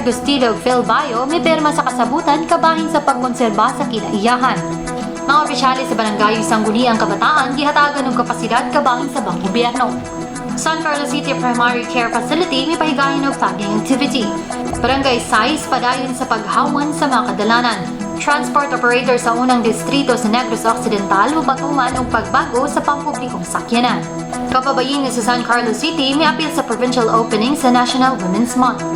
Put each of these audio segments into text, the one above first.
Gustilo ug Philbio Ningpirma sa Kasabutan Kabahin sa Pagkonserba sa Kinaiyahan. Mga opisyalis sa Barangay SANGGUNIANG KABATAAN GIHATAGAN og kapasidad kabahin sa gobyerno. San Carlos City Primary Care Facility MIPAHIGAYON og tagging activity. Barangay SAIS PADAYON sa PAGHAWAN sa mga kadalanan. Transport operator sa unang distrito sa Negros Occidental MOPATUMAN og PAGBAG-O sa pampublikong sakyanan. Kababayen sa San Carlos City MI-APIL sa provincial opening sa National Women's Month.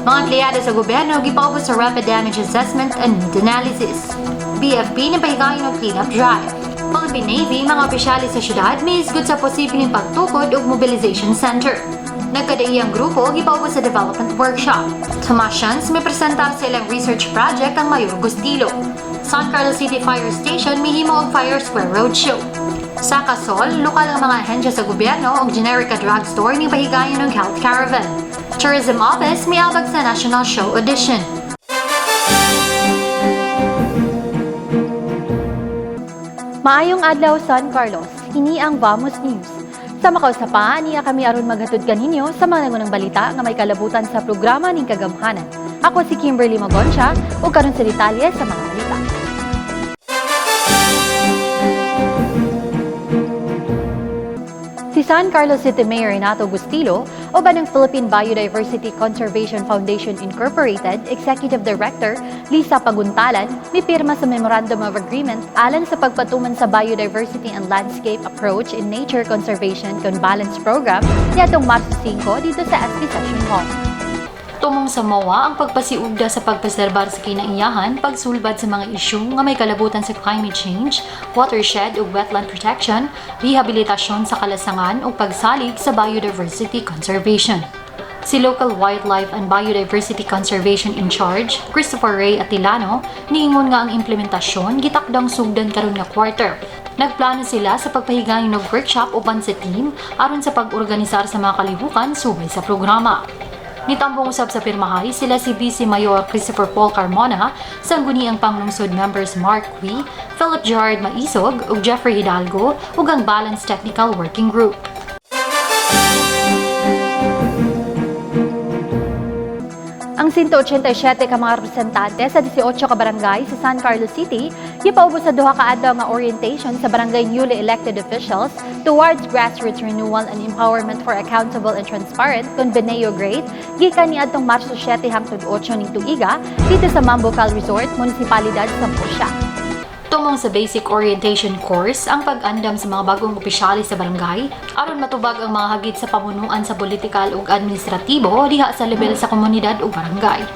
Mga empleyado sa gobyerno GIPA-UBOS sa rapid damage assessment and need analysis. BFP Ningpahigayon og cleanup drive. Philippine Navy, mga opisyalis sa syudad may isgud sa posibleng pagtukod og mobilization center. Nagkadaiyang grupo GIPA-UBOS sa development workshop. Tomasians may presentar sa ilang research project ang Mayor Gustilo. San Carlos City Fire Station may himo og Fire Square Roadshow. Sa Kasol, lokal ang mga ahensya sa gobyerno o generica drugstore ni Pahigayon ng Health Caravan. Tourism Office may abag sa National Show Audition. Maayong adlaw San Carlos, ini ang Vamos News. Sa makausapa, niya kami aron maghatod kaninyo sa mga nangunang balita nga may kalabutan sa programa ning kagamhanan. Ako si Kimberly Magoncia ug karon sa detalye sa mga balita. Si San Carlos City Mayor Renato Gustilo o ba ng Philippine Biodiversity Conservation Foundation Incorporated Executive Director Lisa Paguntalan mipirma sa Memorandum of Agreement alang sa pagpatuman sa Biodiversity and Landscape Approach in Nature Conservation con Balance Program niadtong Marso 5 dito sa SP Section Hall. Tumong sa MOA ang pagpasiugda sa pagpreserbar sa kinaiyahan, pagsulbad sa mga isyu nga may kalabutan sa climate change, watershed ug wetland protection, rehabilitasyon sa kalasangan ug pagsalig sa biodiversity conservation. Si Local Wildlife and Biodiversity Conservation in Charge, Christopher Ray Atilano, niingon nga ang implementasyon gitakdang sugdan karon nga quarter. Nagplano sila sa pagpahigayon ng workshop uban sa team aron sa pag-organisar sa mga kalihukan subay sa programa. Nitambong usab sa pirmahay sila si Vice Mayor Christopher Paul Carmona, Sangguniang Panglungsod members Mark Wee, Philip Gerard Maisog ug Jeffrey Hidalgo ug ang Balance Technical Working Group. Ang 187 ka mga representante sa 18 ka barangay sa San Carlos City gipaubos sa duha ka adlaw nga orientation sa barangay newly elected officials towards grassroots renewal and empowerment for accountable and transparent kon Beneo Grade gikan niadtong Marso 7 hangtod 8 ning tuiga dito sa Mambucal Resort, Munisipalidad sa Pusya. Tumong sa basic orientation course ang pag-andam sa mga bagong opisyalis sa barangay aron matubag ang mga hagit sa pamunuan sa politikal ug administratibo diha sa level sa komunidad ug barangay.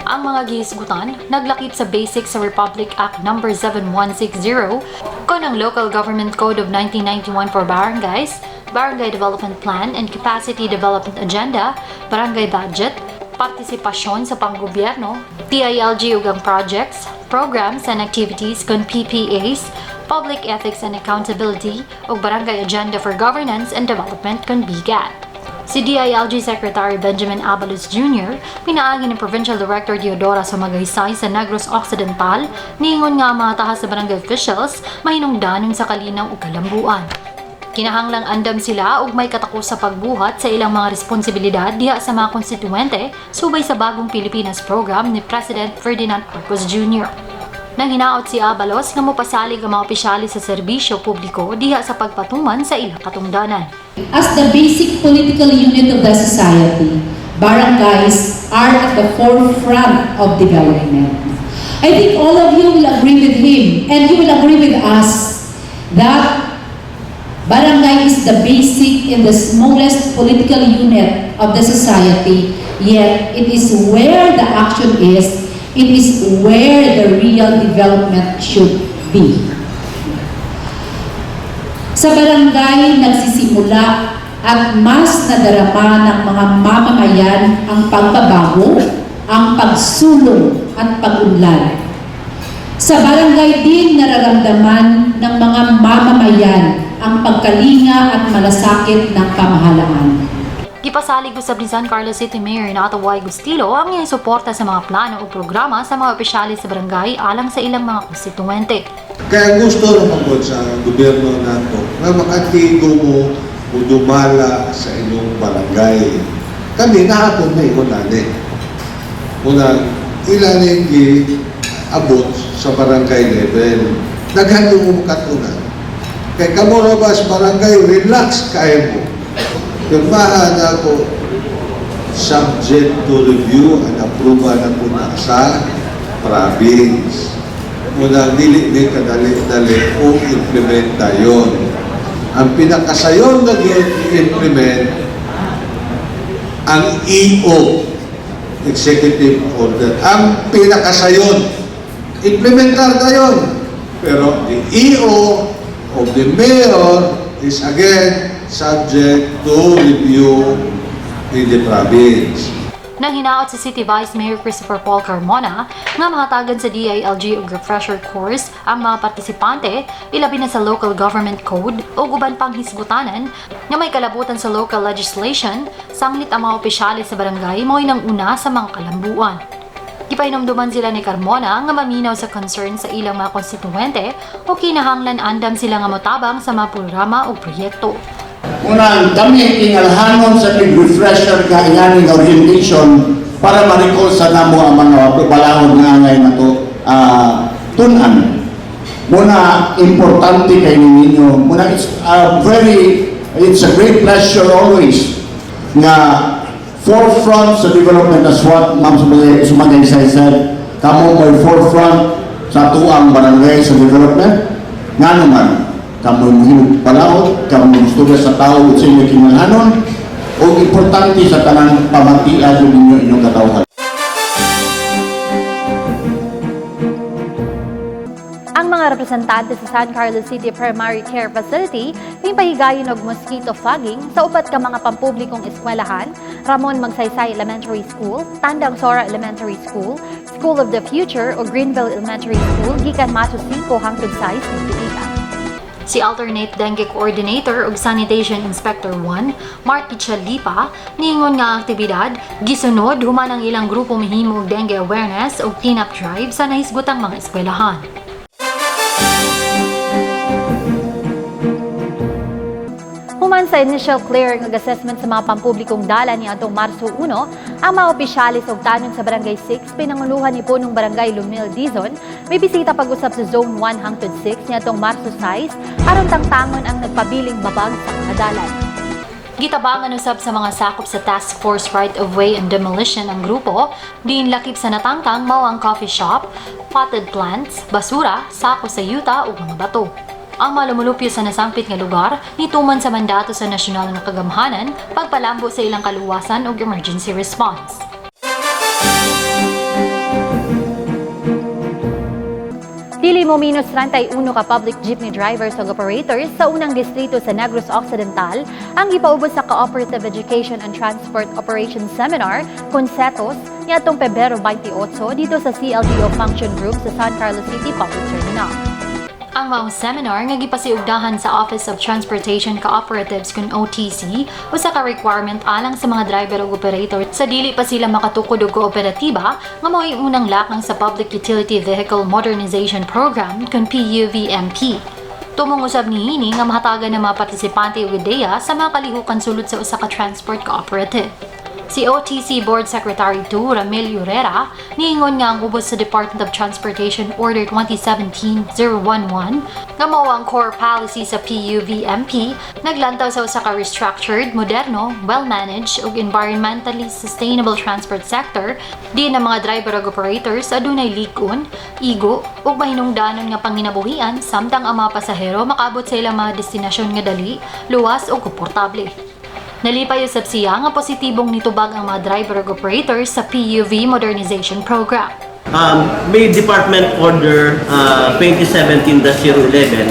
Ang mga gihisgutan naglakip sa basic sa Republic Act No. 7160 kon ang Local Government Code of 1991 for barangays, Barangay Development Plan and Capacity Development Agenda, Barangay Budget, partisipasyon sa panggobyerno, TILG ug ang projects, programs and activities kon PPAs, Public Ethics and Accountability ug Barangay Agenda for Governance and Development kon BGAD. Si DILG Secretary Benjamin Abalos Jr. pinaagi ng Provincial Director Diodora Sumagaysay sa Negros Occidental niingon nga ang mga tahas sa barangay officials mahinungdanon sa kalinaw ug kalambuan. Kinahanglang andam sila ug may katakos sa pagbuhat sa ilang mga responsibilidad diha sa mga konstituente subay sa bagong Pilipinas program ni President Ferdinand Marcos Jr. Nang hinaot si Abalos nga mopasalig ang mga opisyalis sa serbisyo publiko diha sa pagpatuman sa ilang katungdanan. As the basic political unit of the society, barangays are at the forefront of development. I think all of you will agree with him and you will agree with us that barangay is the basic and the smallest political unit of the society, yet it is where the action is, it is where the real development should be. Sa barangay nagsisimula at mas nadarama ng mga mamamayan ang pagbabago, ang pagsulong at pag-unlad. Sa barangay din nararamdaman ng mga mamamayan ang pagkalinga at malasakit ng pamahalaan. Gipasalig usab ni San Carlos City Mayor Renato Gustilo ang iyang suporta sa mga plano o programa sa mga opisyalis sa barangay alang sa ilang mga konstituente. Kaya gusto naman sa gobyerno nato na makatigo mo o dumala sa inyong barangay. Kami nahapon na ikaw natin. Unang, ilan abot sa barangay level. Daghan yung katunan. Kay kamurabas barangay, relax kayo mo. Pirmahan ako, subject to review and approval na po na sa province. Unang dili kadali-dali o implementa yon. Ang pinakasayon na i-implement ang EO, Executive Order. Ang pinakasayon, implementar na yun. Pero the EO of the mayor is again subject to review in the province. Nang hinaot si City Vice Mayor Christopher Paul Carmona nga mahatagan sa DILG og refresher course ang mga partisipante ilabi na sa local government code o uban pang hisgutanan nga may kalabutan sa local legislation, sanglit ang mga opisyales sa barangay mo'y nang una sa mga kalambuan. Ipainomduman sila ni Carmona nga maminaw sa concern sa ilang mga konstituente o kinahanglan andam sila nga motabang sa mga programa o proyekto. Unang, kami kinalhanon sa refresher kailangan orientation para ma-recall sa namo ang mga balahon nga ngay na to tunan. Muna, importante kay ninyo. Muna, it's a great pleasure always nga forefront sa development as what Ma'am Sumagay said, kamo may forefront sa tuang barangay sa development. Nga naman, kamo hinog palaot, kamo gusto sa tao sa inyo kinalhanon, o importante sa tanang pamatian ninyo inyong katawhan. Ang mga representante sa San Carlos City Primary Care Facility MIPAHIGAYON og mosquito fogging sa upat ka mga pampublikong eskwelahan, Ramon Magsaysay Elementary School, Tandang Sora Elementary School, School of the Future o Greenville Elementary School, gikan Maso 5 hangtod 6 ng Pilipinas. Si Alternate Dengue Coordinator ug Sanitation Inspector 1, Marty Chalipa, niingon nga ang aktibidad gisunod human ang ilang grupo mahimo og dengue awareness ug cleanup drive sa nahisgutang mga eskwelahan. Human sa initial clearing ug assessment sa mga pampublikong dala ni atong Marso 1, ang mga opisyalis og tanon sa Barangay 6 pinanguluhan ni punong Barangay Lumil Dizon may bisita pag-usap sa Zone 1 hangtod 6 ni atong Marso 6 aron tangtangon ang nagpabiling babag sa mga dalan. Gitabangan usab sa mga sakop sa Task Force Right of Way and Demolition ang grupo, diin lakip sa natangtang mao ang coffee shop, potted plants, basura, sako sa yuta ug mga bato. Ang malumulupyo sa nasangpit nga lugar nituman sa mandato sa nasyonal nga kagamhanan pagpalambo sa ilang kaluwasan ug emergency response. Dili mo minus 31 ka public jeepney drivers ug operators sa unang distrito sa Negros Occidental ang gipaubos sa Cooperative Education and Transport Operations Seminar, CONCETOS, niadtong Pebrero 28 dito sa CLTO Function Room sa San Carlos City Public Terminal. Ang maong seminar nga gipasiugdahan sa Office of Transportation Cooperatives kun OTC usa ka requirement alang sa mga driver ug operator sa dili pa sila makatukod og kooperatiba nga mao'y unang lakang sa Public Utility Vehicle Modernization Program kun PUVMP. Tumong usab niini nga mahatagan ng mga partisipante og ideya sa mga kalihukan sulod sa usa ka transport cooperative. Si OTC Board Secretary 2 Ramil Urera niingon nga ang ubos sa Department of Transportation Order 2017-011 nga mao ang core policy sa PUVMP naglantaw sa usa ka restructured, moderno, well-managed ug environmentally sustainable transport sector diin ang mga driver ug operators adunay lig-on, igo ug mahinungdanon nga panginabuhian samtang ang mga pasahero makaabot sa ilang mga destinasyon nga dali, luwas ug komportable. Nalipay usab siya nga positibong nitubag ang mga driver ug operators sa PUV Modernization Program. May Department Order 2017-011.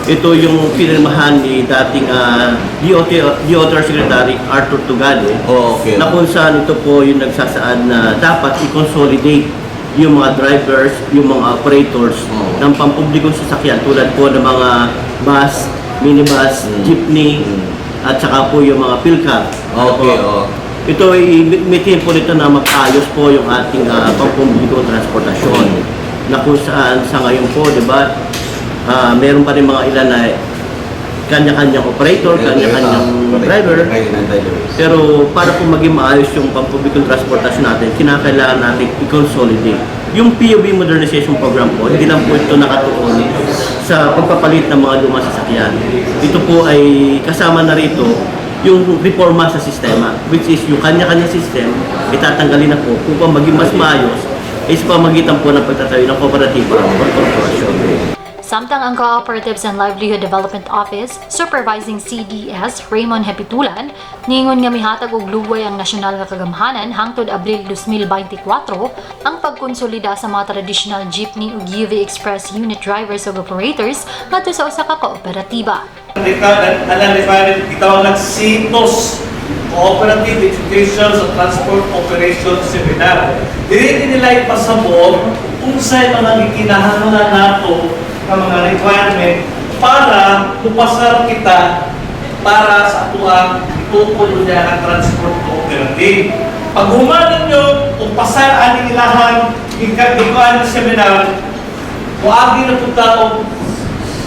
Ito yung pinirmahan ni dating DOTR Secretary Arthur Tugade. Na kung saan ito po yung nagsasaad na dapat i-consolidate yung mga drivers, yung mga operators ng pampublikong sasakyan tulad po ng mga bus, minibus, jeepney, at saka po yung mga PhilCab. Ito ay imitin po nito na magayos po yung ating pampublikong transportasyon. Na kung saan sa ngayon po, di ba, meron pa rin mga ilan na kanya-kanyang operator, kanya-kanyang driver. Pero para po maging maayos yung pampublikong transportasyon natin, kinakailangan natin i-consolidate. Yung PUB Modernization Program po, hindi lang po ito nakatuon sa pagpapalit ng mga lumang sasakyan. Ito po ay kasama na rito yung reforma sa sistema, which is yung kanya-kanya system, itatanggalin na po upang maging mas maayos is pamagitan po ng pagtatayo ng kooperatiba o korporasyon. Samtang ang Cooperatives and Livelihood Development Office, Supervising CDS Raymond Hepitulan, ningon nga mihatag og lugway ang nasyonal nga kagamhanan hangtod Abril 2024 ang pagkonsolida sa mga traditional jeepney ug UV Express unit drivers ug operators ngadto sa usa ka kooperatiba. Itawag ng CITOS, Cooperative Education sa Transport Operations Seminar. Dili nila ipasabot kung sa'y mga kinahanglan nato ng mga requirement para upasar kita para sa atuang itutulo niya ang transport cooperative. Pag humanan nyo, upasar aning ilahan, ikagiwan ng seminar, huwagi na po tao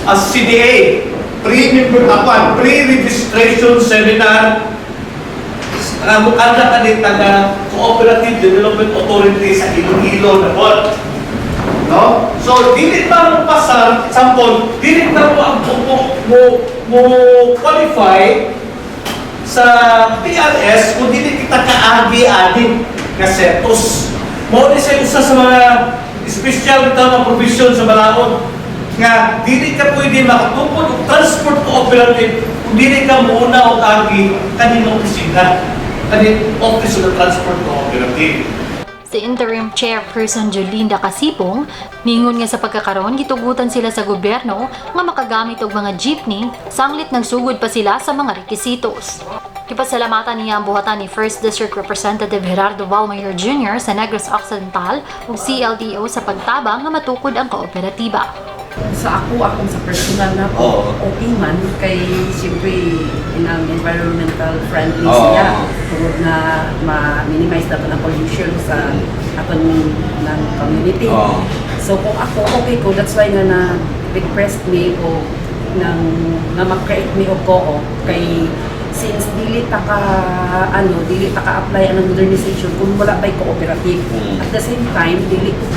as CDA, pre-registration seminar, mukanda ka din taga Cooperative Development Authority sa Iloilo na board. No? So, dili pa mo pasar, example, dili pa mo qualify sa PRS kung dili kita kaagi-adi na setos. Mo ni sa usa sa mga special na provision sa balaod nga dili ka pwede makatupod og transport cooperative kung dili ka muna og agi kaninong opisina, kaninong office of transport cooperative. Si Interim Chairperson Jolinda Casipong, ningon nga sa pagkakaroon gitugutan sila sa gobyerno nga makagamit og mga jeepney, sanglit nagsugod pa sila sa mga requisitos. Ipasalamatan niya ang buhatan ni 1st District Representative Gerardo Valmayor Jr. sa Negros Occidental ug CLDO sa pagtabang nga matukod ang kooperatiba. Sa akong sa personal na okay man kay siyempre inang environmental friendly siya tungod na ma-minimize nato ang pollution sa aton ng community. So kung ako okay ko, that's why nga na request me o na mag-create me og co-op kay since dili ta ka-apply ang modernization kung wala pa'y cooperative. At the same time, dili ko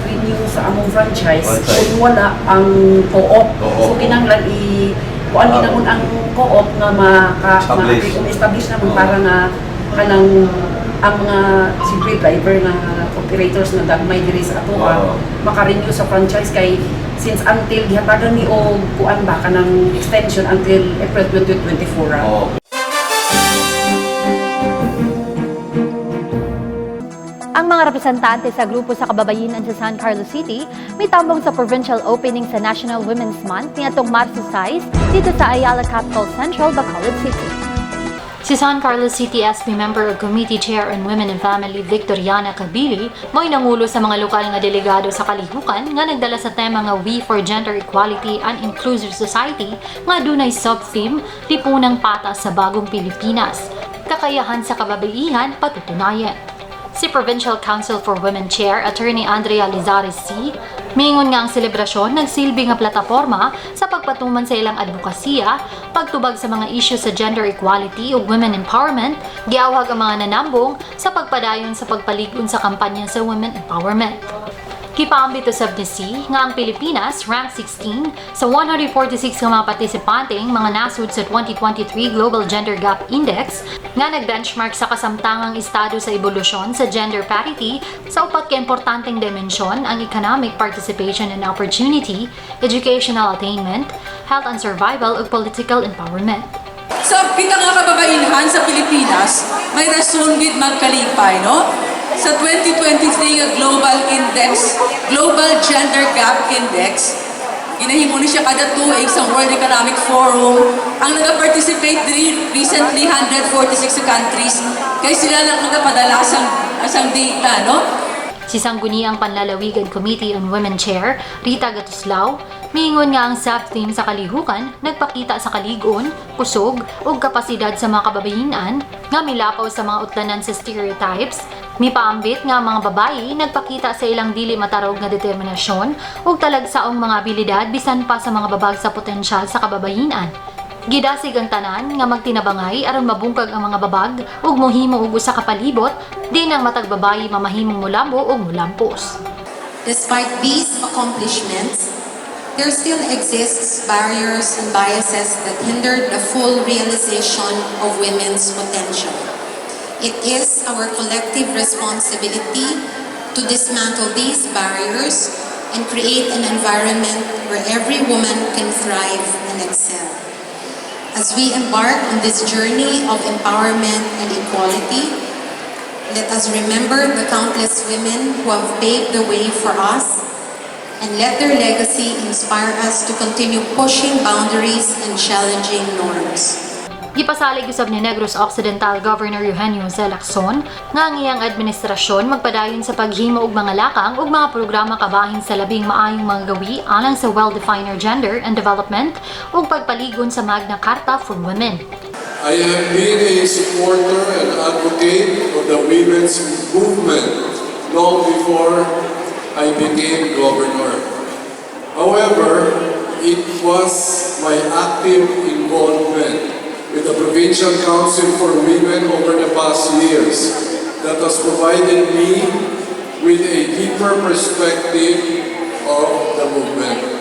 renew sa among franchise kung wala ang co-op. So kinahanglan kuan ginamon ang co-op nga ma-establish naman para nga kanang ang mga siyempre driver na operators na dagmay diri sa atoa maka-renew sa franchise kay since until gihatagan ni og kuan ba kanang extension until April 2024. Ang mga representante sa grupo sa Kababayen-AN sa San Carlos City may tambong sa provincial opening sa National Women's Month niadtong Marso 6 dito sa Ayala Capital Central, Bacolod City. Si San Carlos City SP Member of Committee Chair on Women and Family Victoriana Cabili mo'y nangulo sa mga lokal nga delegado sa kalihukan nga nagdala sa tema nga We for Gender Equality and Inclusive Society nga dunay sub-theme Lipunang Patas sa Bagong Pilipinas. Kakayahan sa kababaihan patutunayan. Si Provincial Council for Women Chair Attorney Andrea Lizares C. Mingon nga ang selebrasyon nagsilbi nga plataporma sa pagpatuman sa ilang advokasya, pagtubag sa mga isyu sa gender equality ug women empowerment, giawhag ang mga nanambong sa pagpadayon sa pagpaligon sa kampanya sa women empowerment. Kipaambito sa BNC nga ang Pilipinas rank 16 sa 146 nga mga partisipanteng mga nasud sa 2023 Global Gender Gap Index nga nag-benchmark sa kasamtangang estado sa ebolusyon sa gender parity sa upat ka importanteng dimensyon ang economic participation and opportunity, educational attainment, health and survival ug political empowerment. Sa pitang nga kababainhan sa Pilipinas, may rason gid magkalipay, no? Sa 2023 nga Global Gender Gap Index, ginahimo ni siya kada tuig sa World Economic Forum. Ang nag-participate diri recently 146 countries, kay sila lang nagapadala asang data, no? Si Sangguniang Panlalawigan Committee on Women Chair, Rita Gatuslao, miingon nga ang sub-theme sa kalihukan nagpakita sa kaligon, kusog ug kapasidad sa mga kababayen-an nga milapaw sa mga utlanan sa stereotypes, Mipaambit nga ang mga babayi nagpakita sa ilang dili matarog nga determinasyon ug talagsaong mga abilidad bisan pa sa mga babag sa potensyal sa kababayen-an. Gidasig ang tanan nga magtinabangay aron mabungkag ang mga babag ug mohimo og usa ka palibot di nang matag babayi mamahimong mulambo ug mulampos. Despite these accomplishments, there still exists barriers and biases that hinder the full realization of women's potential. It is our collective responsibility to dismantle these barriers and create an environment where every woman can thrive and excel. As we embark on this journey of empowerment and equality, let us remember the countless women who have paved the way for us and let their legacy inspire us to continue pushing boundaries and challenging norms. Gipasalig usab ni Negros Occidental Governor Eugenio Lacson nga ang iyang administrasyon magpadayon sa paghimo og mga lakang ug mga programa kabahin sa labing maayong mga gawi alang sa well-defined gender and development ug pagpaligon sa Magna Carta for Women. I have been a supporter and advocate of the women's movement long before I became governor. However, it was my active involvement with the Provincial Council for Women over the past years that has provided me with a deeper perspective of the movement.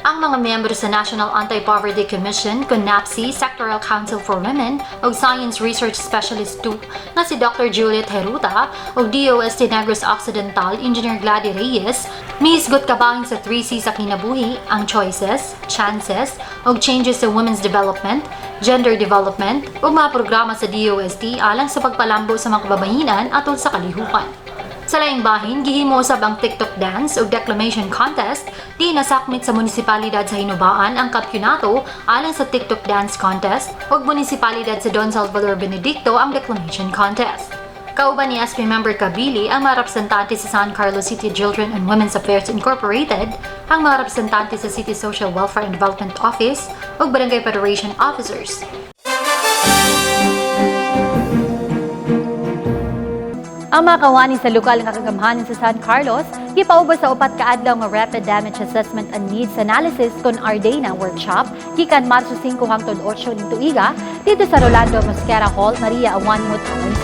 Ang mga miyembro sa National Anti-Poverty Commission, CONAPSI, Sectoral Council for Women, ug Science Research Specialist 2 na si Dr. Juliet Heruta ug DOST Negros Occidental Engineer Gladys Reyes, mihisgot kabahin sa 3C sa kinabuhi ang choices, chances, ug changes sa women's development, gender development, ug mga programa sa DOST alang sa pagpalambo sa mga kababayenan atol sa kalihukan. Sa laing bahin, gihimo usab ang TikTok dance ug declamation contest di nasakmit sa munisipalidad sa Hinubaan ang kampyonato alang sa TikTok dance contest ug munisipalidad sa Don Salvador Benedicto ang declamation contest. Kauban ni SP Member Kabili ang mga representante sa San Carlos City Children and Women's Affairs Incorporated, ang mga representante sa City Social Welfare and Development Office ug Barangay Federation Officers. Ang mga kawani sa lokal nga kagamhanan sa San Carlos, gipaubos sa upat ka adlaw nga Rapid Damage Assessment and Needs Analysis kon RDNA workshop gikan Marso 5 hangtod 8 ning tuiga dito sa Rolando Mosquera Hall, Maria Awanmut, Street.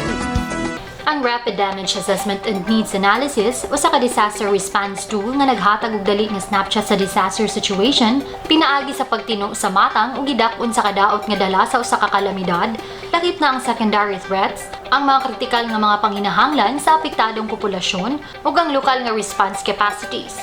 Ang Rapid Damage Assessment and Needs Analysis usa ka disaster response tool nga naghatag og dali nga snapshot sa disaster situation, pinaagi sa pagtino sa matang ug gidak-on sa kadaot nga dala sa usa ka kalamidad, lakip na ang secondary threats, ang mga kritikal nga mga panghinahanglan sa apektadong populasyon ug ang lokal nga response capacities.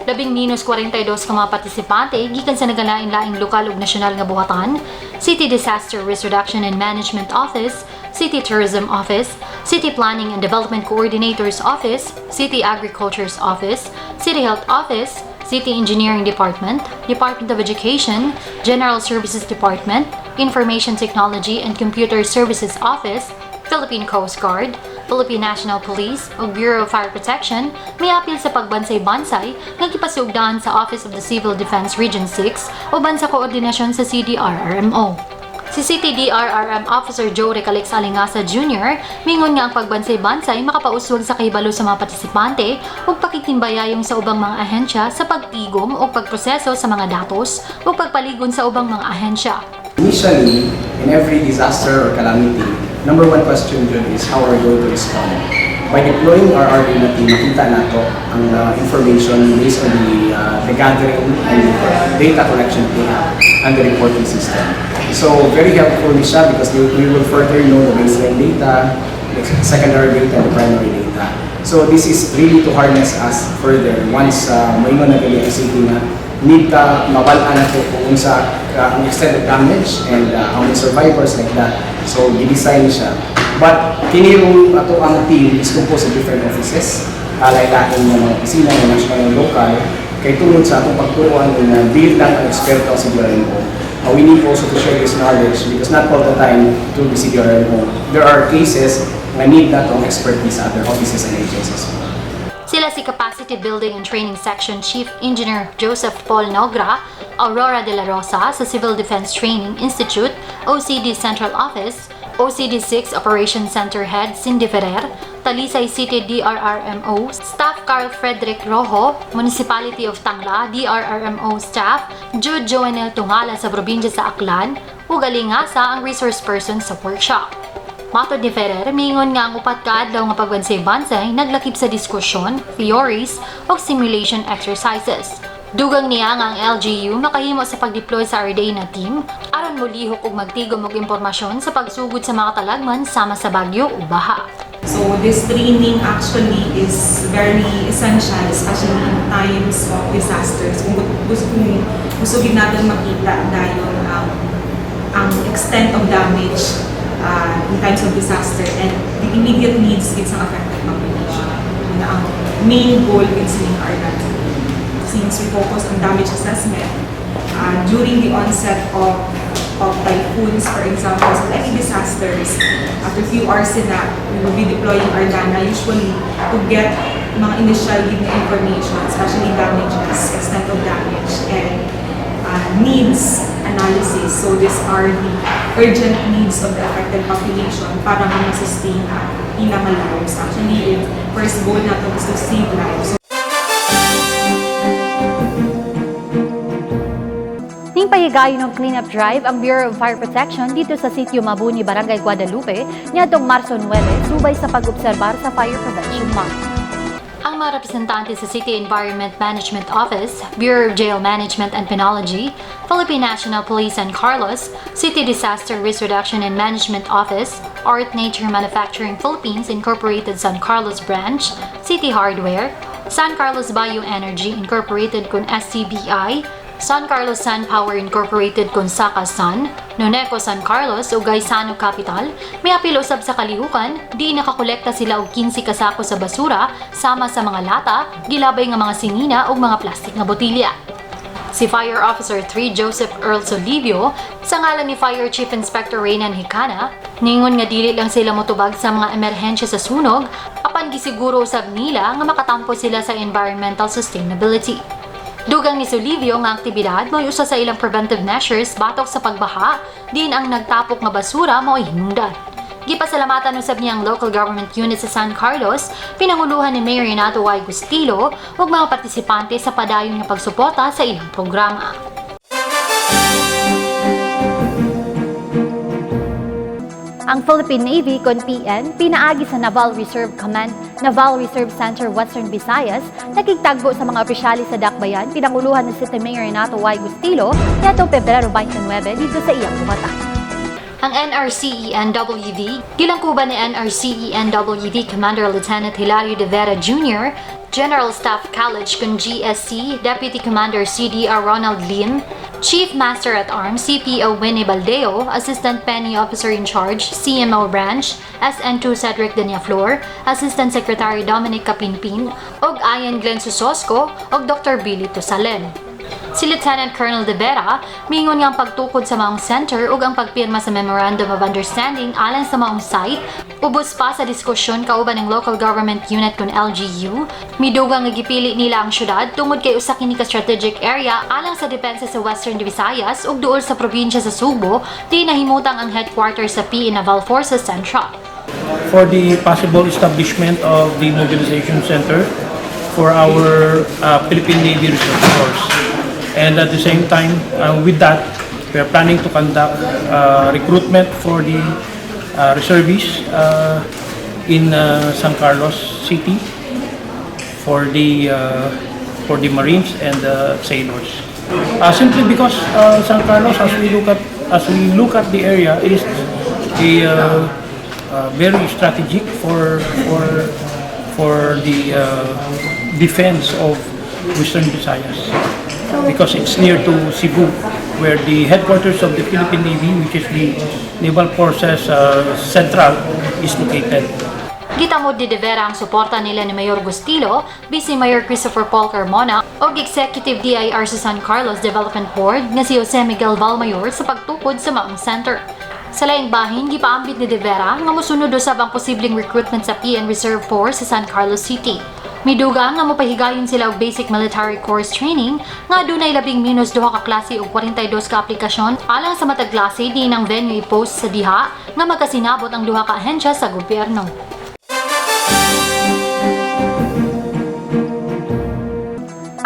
42 ka mga partisipante gikan sa nagalain-laing lokal ug nasyonal nga buhatan, City Disaster Risk Reduction and Management Office, City Tourism Office, City Planning and Development Coordinator's Office, City Agriculture's Office, City Health Office, City Engineering Department, Department of Education, General Services Department, Information Technology and Computer Services Office, Philippine Coast Guard, Philippine National Police ug Bureau of Fire Protection may apil sa pagbansay-bansay nga gipasugdahan sa Office of the Civil Defense Region 6 uban sa koordinasyon sa CDRRMO. Si City DRRM Officer Joe Recalix Alingasa Jr. mingon nga ang pagbansay-bansay makapauswag sa kahibalo sa mga partisipante ug pakitimbayayong sa ubang mga ahensya sa pagtigom o pagproseso sa mga datos ug pagpaligon sa ubang mga ahensya. Initially, in every disaster or calamity, number one question dyan is how are we going to respond? By deploying our RDNA team, makita nato ang information based on the gathering and the data collection we have and the reporting system. So very helpful siya because we will further know the baseline data, the secondary data, and the primary data. So this is really to harness us further once maingon na gali ang city na need ka mabalaan nato kung sa ang extent of damage and how many survivors like that. So i-design siya. But kinirong ato ang team is composed of different offices. Lain-lain ng mga opisina, ng national and local. Kay tungod sa atong pagturuan na build lang ang eksperto sa CDRMO. We need also to share this knowledge because not all the time to the CDRMO. There are cases na need na itong expertise sa other offices and agencies. Sila si Capacity Building and Training Section Chief Engineer Joseph Paul Nogra, Aurora de la Rosa sa Civil Defense Training Institute, OCD Central Office, OCD 6 Operations Center Head Cindy Ferrer, Talisay City DRRMO Staff Carl Frederick Rojo, Municipality of Tangla DRRMO Staff Jude Joanel Tungala sa probinsya sa Aklan, ug alingasa ang resource person sa workshop. Matod ni Ferrer, mingon nga ang upat kaadlaw nga pagbansay-bansay naglakip sa diskusyon, theories, o simulation exercises. Dugang niya nga ang LGU nakahimo sa pag-deploy sa RDA na team aron molihok ug magtigom og impormasyon sa pagsugod sa mga katalagman sama sa bagyo o baha. So this training actually is very essential, especially in times of disasters. Kung gusto natin makita dayon ang extent of damage in times of disaster and the immediate needs is ang affected population. Ang main goal is in our country. Since we focus on damage assessment, during the onset of typhoons, for example, so any disasters, after few hours na, we will be deploying our dana usually to get mga initial information, especially damages, extent of damage, and needs analysis. So these are the urgent needs of the affected population para ma-sustain ilang lives. Actually, first goal natin is to save lives. Ningpahigayon ng cleanup drive ang Bureau of Fire Protection dito sa sitio Mabuni, Barangay Guadalupe, niadtong Marso 9, subay sa pag-obserbar sa Fire Prevention Month. Ang mga representante sa City Environment Management Office, Bureau of Jail Management and Penology, Philippine National Police San Carlos, City Disaster Risk Reduction and Management Office, Art Nature Manufacturing Philippines Incorporated San Carlos Branch, City Hardware, San Carlos Bioenergy Incorporated kun SCBI, San Carlos Sun Power Incorporated kun Saka Sun, Noneco San Carlos ug Gaisano Capital, may apil usab sa kalihukan, di nakakolekta sila og 15 kasako sa basura sama sa mga lata, gilabay nga mga singina ug mga plastik nga botilya. Si Fire Officer 3 Joseph Earl Solivio, sa ngalan ni Fire Chief Inspector Reynan Hicana, ningon nga dili lang sila motubag sa mga emerhensya sa sunog, apan gisiguro usab nila nga makatampo sila sa environmental sustainability. Dugang ni Solivio nga aktibidad mo usa sa ilang preventive measures batok sa pagbaha, din ang nagtapok nga basura mao hinungdan. Gipasalamatan usab niya ang local government unit sa San Carlos, pinanguluhan ni Mayor Renato Y. Gustilo ug mga partisipante sa padayon nga pagsuporta sa ilang programa. Ang Philippine Navy kon PN pinaagi sa Naval Reserve Command, Naval Reserve Center Western Visayas nakigtagbo sa mga opisyales sa dakbayan pinanguluhan ni City Mayor Renato Y. Gustilo nitong Pebrero 29 dito sa iyang bumata. Ang NRCENWV, gilangkuban ni NRCENWV Commander Lieutenant Hilario De Vera Jr., General Staff College kun GSC, Deputy Commander CDR Ronald Lim, Chief Master at Arms CPO Winnie Baldeo, Assistant Penny Officer in Charge CMO Branch SN2 Cedric Deniaflor, Assistant Secretary Dominic Capinpin, ug Ayan Glenn Susosco ug Dr. Billy Tosalen. Si Lieutenant Colonel De Vera, mingon nga ang pagtukod sa maong center ug ang pagpirma sa Memorandum of Understanding alang sa maong site, ubos pa sa diskusyon kauban ng Local Government Unit kun LGU, midugang nga gipili nila ang syudad tungod kay usa kini ka strategic area alang sa depensa sa Western Visayas ug duol sa probinsya sa Subo, di nahimutang ang headquarters sa PE Naval Forces Central. For the possible establishment of the mobilization center for our Philippine Navy Reserve Force. And at the same time, with that, we are planning to conduct recruitment for the reservists in San Carlos City for the Marines and sailors. Simply because San Carlos, as we look at the area, is a very strategic for the defense of Western Visayas. Because it's near to Cebu, where the headquarters of the Philippine Navy, which is the Naval Forces Central, is located. Gitamod ni De Vera ang suporta nila ni Mayor Gustilo, Vice Mayor Christopher Paul Carmona, o Executive DIR sa San Carlos Development Board nga si Jose Miguel Valmayor sa pagtukod sa maong center. Sa laing bahin, gipaambit ni De Vera nga mosunod usab ang posibleng recruitment sa PN Reserve Force sa San Carlos City. Miduga nga mopahigayon sila og basic military course training nga adunay labing minus 2 ka klase ug 42 ka aplikasyon alang sa matag klase din ang venue i-post sa diha nga magkasinabot ang 2 ka ahensya sa gobyerno.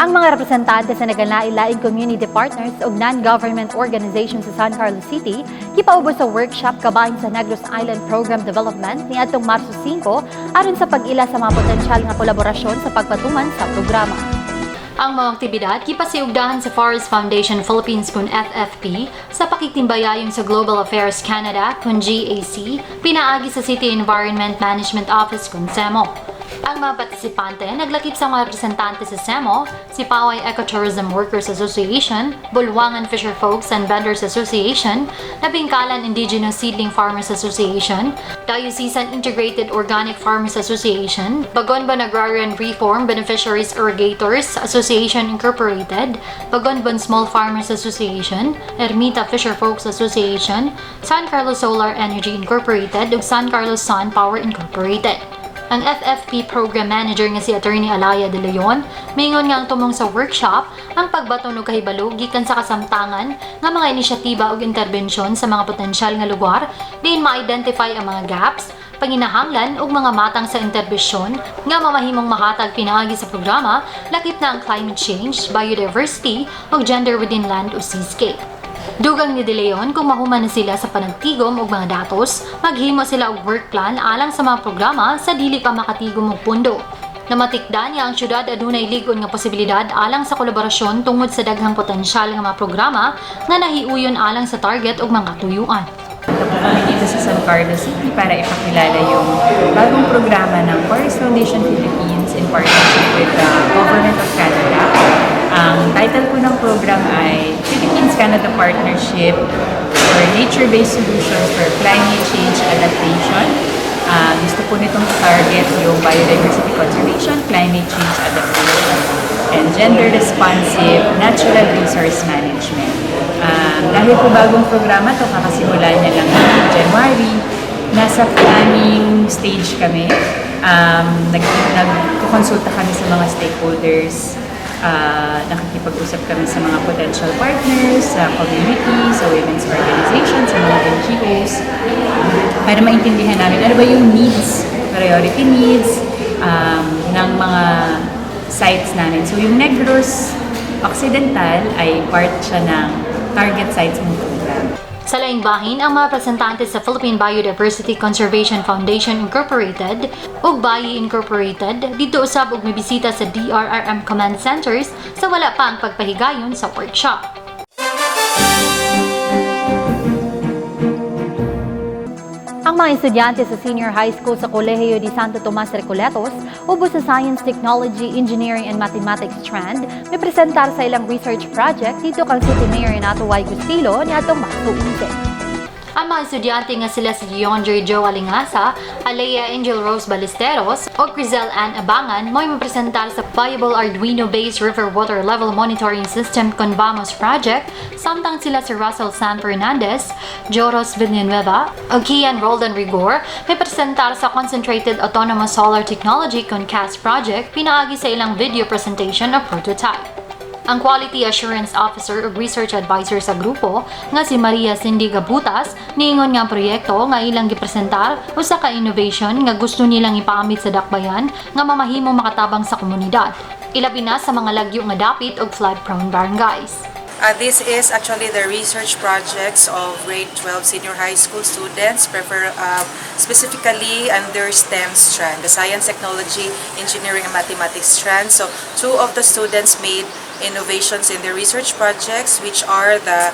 Ang mga representante sa nagalain-laing community partners o non-government organizations sa San Carlos City, gipaubos sa workshop kabahin sa Negros Island Program Development ni atong Marso 5 aron sa pag-ila sa mga potensyal nga kolaborasyon sa pagpatuman sa programa. Ang mga aktibidad gipasiugdahan sa Forest Foundation Philippines kun FFP sa pakiktimbayayon sa Global Affairs Canada kun GAC, pinaagi sa City Environment Management Office kun SEMO. Ang mga partisipante naglakip sa mga representante sa SEMO, si Paway Ecotourism Workers Association, Bulwangan Fisher Folks and Vendors Association, Nabingkalan Indigenous Seedling Farmers Association, Diocesan Integrated Organic Farmers Association, Bagonban Agrarian Reform Beneficiaries Irrigators Association Incorporated, Bagonban Small Farmers Association, Ermita Fisher Folks Association, San Carlos Solar Energy Incorporated ug San Carlos Sun Power Incorporated. Ang FFP Program Manager nga si Attorney Alaya De Leon, mingon nga ang tumong sa workshop ang pagbaton og kahibalo gikan sa kasamtangan nga mga inisyatiba ug interbensyon sa mga potensyal nga lugar diin ma-identify ang mga gaps, panginahanglan ug mga matang sa interbensyon nga mamahimong mahatag pinaagi sa programa lakip na ang climate change, biodiversity ug gender within land o seascape. Dugang ni De Leon kung mahuman na sila sa panagtigom og mga datos, maghimo sila og work plan alang sa mga programa sa dili pa makatigom og pundo. Namatikdan niya ang syudad adunay ligon nga posibilidad alang sa kolaborasyon tungod sa daghang potensyal nga mga programa nga nahiuyon alang sa target ug mga tuyuan. Kami dito sa San Carlos City para ipakilala yung bagong programa ng Forest Foundation Philippines in partnership with the Government of Canada. Ang title po ng program ay Philippines-Canada Partnership for Nature-Based Solutions for Climate Change Adaptation. Gusto po nitong target yung biodiversity conservation, climate change adaptation, and gender-responsive natural resource management. Dahil po bagong programa to, kakasimula niya lang ng January, nasa planning stage kami. Nagkukonsulta kami sa mga stakeholders, nakikipag-usap kami sa mga potential partners, sa community, sa women's organizations, sa mga NGOs, para maintindihan namin ano ba yung needs, priority needs ng mga sites namin. So yung Negros Occidental ay part siya ng target sites ng program. Sa laing bahin, ang mga representante sa Philippine Biodiversity Conservation Foundation Incorporated ug BAI Incorporated dito usab og mibisita sa DRRM command centers sa wala pa ang pagpahigayon sa workshop. Ang mga estudyante sa senior high school sa Kolehiyo de Santo Tomas Recoletos, ubos sa Science, Technology, Engineering and Mathematics strand, may presentar sa ilang research project dito kang City Mayor Renato Y. Gustilo ni atong Marso 11. Ang mga estudyante nga sila si Giondre Joe Alingasa, Alea Angel Rose Ballesteros o Crizel Ann Abangan mo'y mapresentar sa Viable Arduino-based River Water Level Monitoring System con VAMOS project, samtang sila si Russell Sam Fernandez, Joros Villanueva o Kian Roldan Rigor may presentar sa Concentrated Autonomous Solar Technology con CAS project, pinaagi sa ilang video presentation o prototype. Ang Quality Assurance Officer o Research Advisor sa grupo nga si Maria Cindy Gabutas niingon nga ang proyekto nga ilang gipresentar usa ka innovation nga gusto nilang ipaamit sa dakbayan nga mamahimong makatabang sa komunidad, ilabi na sa mga lagyo nga dapit og flood-prone barangays. This is actually the research projects of grade 12 senior high school students, specifically under STEM strand, the Science, Technology, Engineering, and Mathematics strand. So 2 of the students made innovations in their research projects, which are the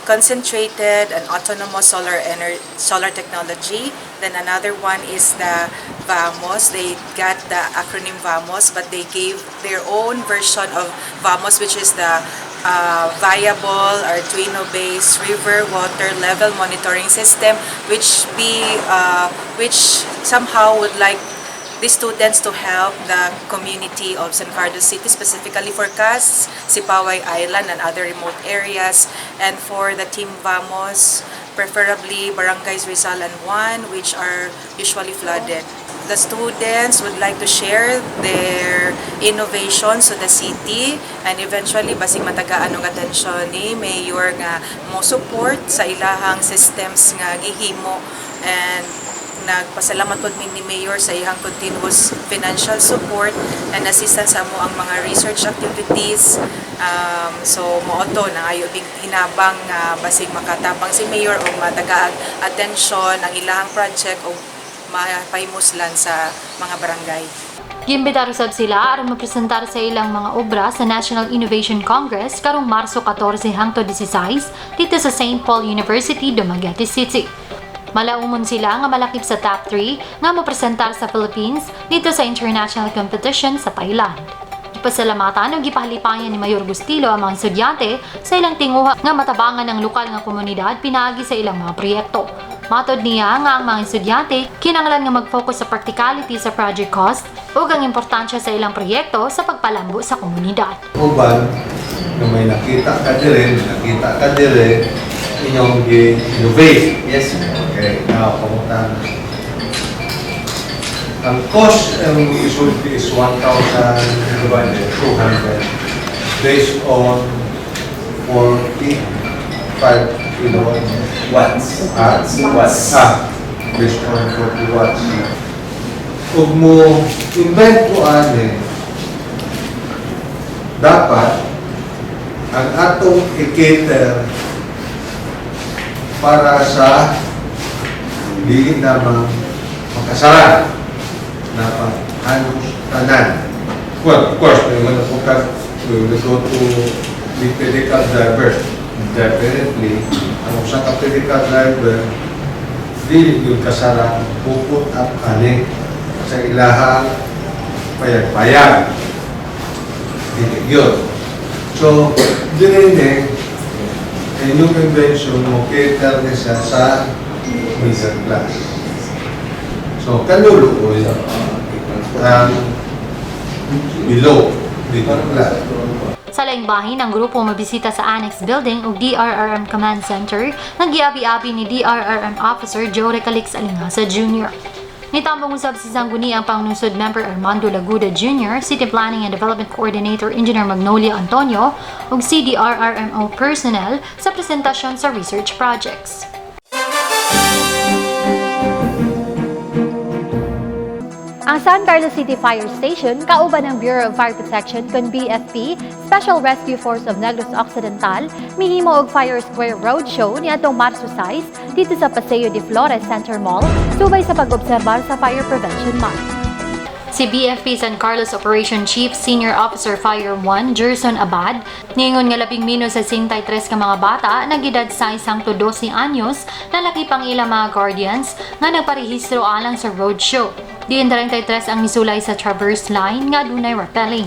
concentrated and autonomous solar technology. Then another one is the VAMOS. They got the acronym VAMOS, but they gave their own version of VAMOS, which is the viable Arduino-based river water level monitoring system, which somehow would like the students to help the community of San Carlos City, specifically for CAS, Sipaway Island, and other remote areas, and for the Team VAMOS, preferably Barangays Rizal and 1, which are usually flooded. The students would like to share their innovations to the city, and eventually basig matagaan og atensyon ni Mayor nga mo support sa ilahang systems nga gihimo, and nagpasalamat pod mi ni Mayor sa iyang continuous financial support and assistance sa mo ang mga research activities. So mooto na ayo big hinabang basig makatapang si Mayor o matagaan atensyon ang ilahang project o mapahimuslan sa mga barangay. Giimbitar usab sila aron mapresentar sa ilang mga obra sa National Innovation Congress karong Marso 14 hangtod 16 dito sa St. Paul University, Dumaguete City. Malaumon sila nga malakip sa top 3 nga mapresentar sa Philippines dito sa international competition sa Thailand. Pasalamatan o gipahalipayan ni Mayor Gustilo ang mga estudyante sa ilang tinguha nga matabangan ng lokal nga komunidad pinaagi sa ilang mga proyekto. Matod niya nga ang mga estudyante kinahanglan nga mag-focus sa practicality sa project cost ug ang importansya sa ilang proyekto sa pagpalambo sa komunidad. Uban, na may nakita ka dire, inyong gi-innovate. Yes. Okay, now, pamutan. Ang cost is 1,200 based on 45 watts. Based on 40 watts. Kung mo invent ko dapat ang atong i-cater para sa dili namang makasara na halos tanan. Well, of course, may mga napukat we will go to the medical driver. Definitely, ang usa ka medical driver dili yung kasara puput at ani sa ilahang payag-payag. Dili yun. So, dinindi, inyong invention mo cater na siya sa middle class. So, kanuluoy ang below middle class. Sa laing bahin, ang grupo mabisita sa Annex Building ug DRRM Command Center ng giabi-abi ni DRRM Officer Joe Recalix Alingasa Jr. Nitambong usab si Sangguniang Panglungsod Member Armando Laguda Jr., City Planning and Development Coordinator Engineer Magnolia Antonio ug CDRRMO personnel sa presentasyon sa research projects. Ang San Carlos City Fire Station, kauban ng Bureau of Fire Protection kun BFP, Special Rescue Force of Negros Occidental, mihimo og Fire Square Roadshow niadtong Marso 6 dito sa Paseo de Flores Center Mall, subay sa pag-obserbar sa Fire Prevention Month. Si BFP San Carlos Operation Chief Senior Officer Fire 1 Gerson Abad ningon nga labing mino sa 63 ka mga bata na gidad sa 12 anyos na laki pang ilang mga guardians nga nagparehistro alang sa roadshow. Diin 33 ang misulay sa traverse line nga dunay rappelling.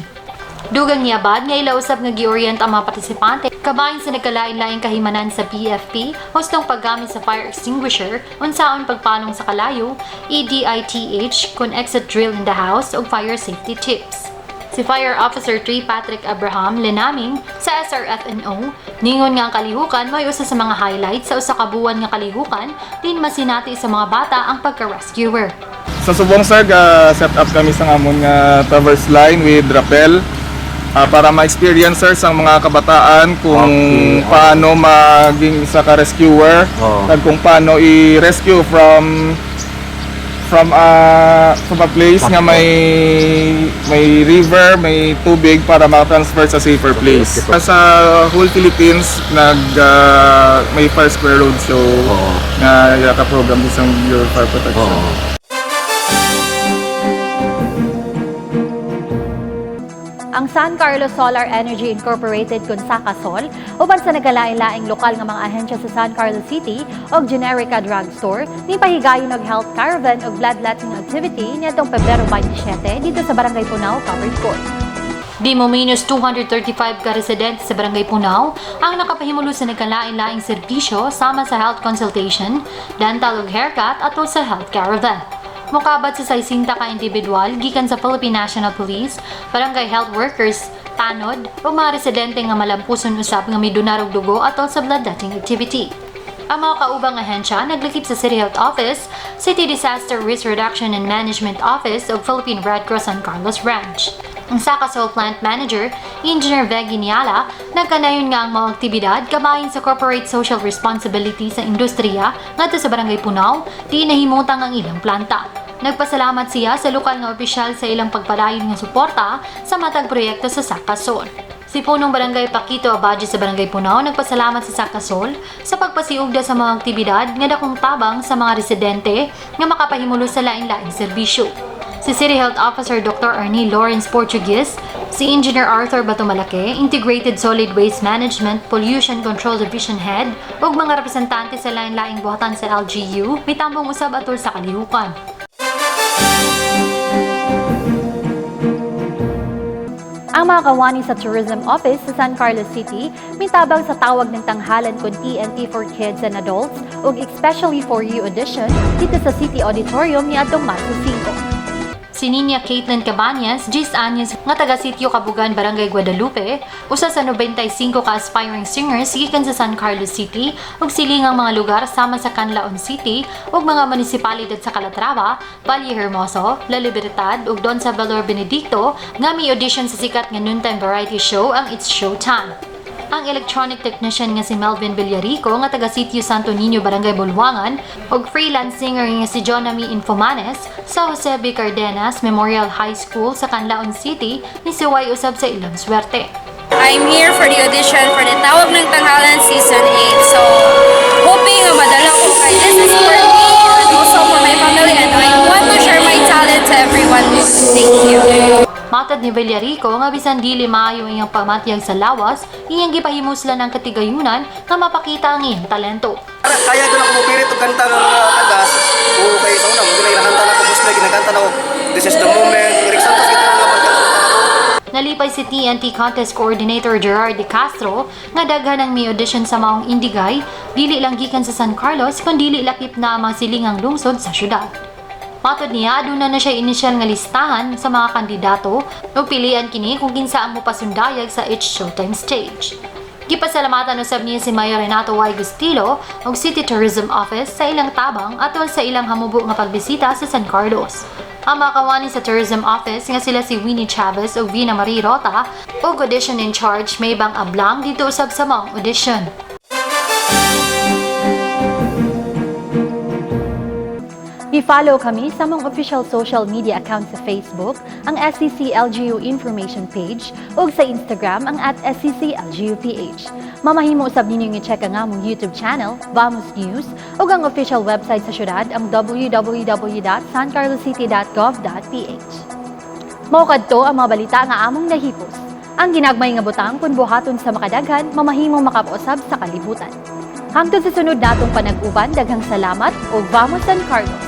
Dugang ni Abad nga ilausab nga giorient ang mga partisipante kabahin sa nagkalain-laing kahimanan sa BFP, hustong paggamit sa fire extinguisher, unsaon pagpalong sa kalayo, EDITH kun exit drill in the house ug fire safety tips. Si Fire Officer 3 Patrick Abraham linaming sa SRFNO, ningon nga ang kalihukan may usa sa mga highlights sa usa ka buwan nga kalihukan din masinati sa mga bata ang pagka-rescuer. Sa subong sir, set up kami sa amon nga traverse line with rappel para ma-experience sir sa mga kabataan kung paano maging isa ka rescuer at kung paano i-rescue from a place nga may river, may tubig para ma-transfer sa safer place. Sa whole Philippines may Fire Square Roadshow na yaka-program din sa Bureau of Fire Protection. Ang San Carlos Solar Energy Incorporated kun Sakasol, uban sa nagalain-laing lokal nga mga ahensya sa San Carlos City og Generica Drugstore, nipahigayon og health caravan og bloodletting activity niadtong Pebrero 27 dito sa Barangay Punao, Covered Court. Di mo minus 235 ka residente sa Barangay Punao ang nakapahimulo sa nagkalain-laing serbisyo sama sa health consultation, dental ug haircut atol sa health caravan. Mukabat sa 60 ka individual gikan sa Philippine National Police, barangay health workers, tanod o mga residente nga malampuson usab nga midonar og dugo atol sa bloodletting activity. Ang mga kaubang ahensya naglakip sa City Health Office, City Disaster Risk Reduction and Management Office o Philippine Red Cross San Carlos Branch. Ang Sakasol Plant Manager, Engineer Veggie Niala, nagkanayon nga ang mga aktibidad kabahin sa corporate social responsibility sa industriya ngadto sa Barangay Punaw, di nahimutang ang ilang planta. Nagpasalamat siya sa lokal nga opisyal sa ilang pagpadayon nga suporta sa matag proyekto sa Sakasol. Si Punong Barangay Paquito Abadji sa Barangay Punaw nagpasalamat sa Sakasol sa pagpasiugda sa mga aktibidad nga dakong tabang sa mga residente nga makapahimulo sa lain-laing serbisyo. Si City Health Officer Dr. Arnie Lawrence Portuguese, si Engineer Arthur Batumalake, Integrated Solid Waste Management Pollution Control Division Head, ug mga representante sa lain-laing buhatan sa LGU, mitambong usab atol sa kalihukan. Ang mga kawani sa Tourism Office sa San Carlos City mitabang sa tawag ng tanghalan kung TNT for Kids and Adults ug Especially for You edition dito sa City Auditorium niadtong Marso 5. Si Niña Caitlin Cabañas, 10 anyos nga taga Sitio Kabugan, Barangay Guadalupe, usa sa 95 ka aspiring singers gikan sa San Carlos City ug silingang mga lugar sama sa Canlaon City ug mga munisipalidad sa Calatrava, Valle Hermoso, La Libertad ug Don Salvador Benedicto nga may audition sa sikat nga noontime variety show ang It's Showtime. Ang electronic technician nga si Melvin Villarico nga taga Sitio Santo Niño, Barangay Bulwangan ug freelance singer nga si Jonami Infomanes sa Jose B. Cardenas Memorial High School sa Canlaon City ni siway usab sa ilang swerte. I'm here for the audition for the Tawag ng Tanghalan Season 8. So, hoping madala ko kay this is for me and also for my family and I want to share my talent to everyone. Thank you. Matad ni Villarico nga bisan dili maayo iyang pamatyag sa lawas, iyang gipahimuslan ng katigayunan nga mapakita ang iyang talento. Kaya doon ako mupirit og kanta ng agas. O kay sa una, mo ginakanta na ko musla, ginakanta na ko. This is the moment. Eric Santos kita nga kanta. Nalipay si TNT Contest Coordinator Gerard De Castro nga daghan ang may audition sa maong Indigay, dili lang gikan sa San Carlos kundi dili lakip na ang mga silingang lungsod sa syudad. Matod niya, aduna na siya inisyal nga listahan sa mga kandidato ug pilian kini kung kinsa ang mopasundayag sa It's Showtime stage. Gipasalamatan usab niya si Mayor Renato Y. Gustilo ug City Tourism Office sa ilang tabang atol sa ilang hamubo nga pagbisita sa San Carlos. Ang mga kawani sa Tourism Office nga sila si Winnie Chavez ug Vina Marie Rota ug audition in charge may bang ablang dito usab sa mga audition. I-follow kami sa mga official social media account sa Facebook, ang SCC LGU Information Page, ug sa Instagram ang @SCC LGUPH. Mamahimo usab ninyo i-check ang among YouTube channel, Vamos News, ug ang official website sa syudad ang www.sancarloscity.gov.ph. Mao kadto ang mga balita nga among nahipos. Ang ginagmay nga butang kun buhaton sa makadaghan, mamahimo makapausab sa kalibutan. Hangtod sa sunod natong panag-uban, daghang salamat ug Vamos San Carlos.